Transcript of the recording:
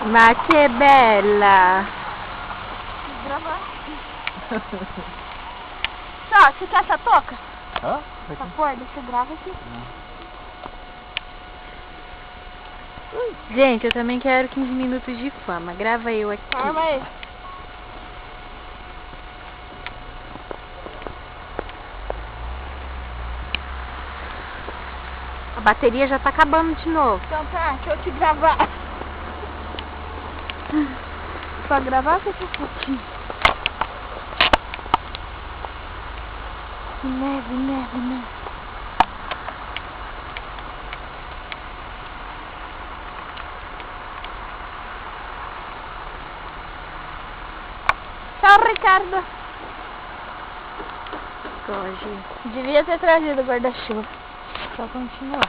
Ma che bella! Gravar. Tá, você quer essa toca? Hã? Essa corda, você grava aqui. Gente, eu também quero 15 minutos de fama. Grava eu aqui. Arma aí. A bateria já tá acabando de novo. Então tá, deixa eu te gravar. Só gravar com essa fotinho. Neve, neve, neve. Tchau, Ricardo. Gosto. Devia ter trazido o guarda-chuva. Só continuar.